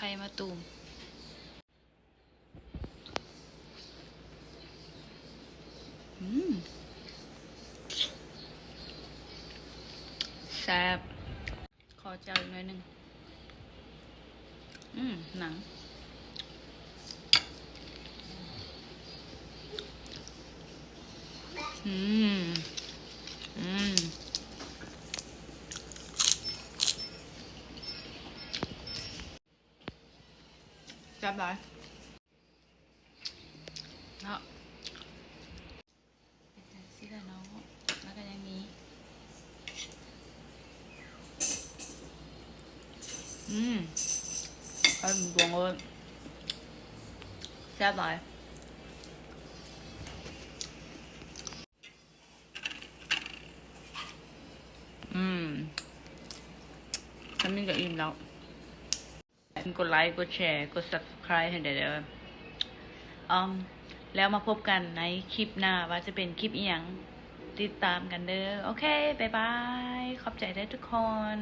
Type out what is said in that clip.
ข่มะตูมแซ่บขอเจ้าอีกหน่อยหนึ่งหนังจับได้เนาะเป็นสิละเนาะแล้วก็ยังมีอันบวงเลยแซ่บหลายฉันนี่ก็อิ่มแล้วกดไลค์กดแชร์กด subscribe ให้ได้เด้อแล้วมาพบกันในคลิปหน้าว่าจะเป็นคลิปอีหยังติดตามกันเด้อโอเคบ๊ายบายขอบใจได้ทุกคน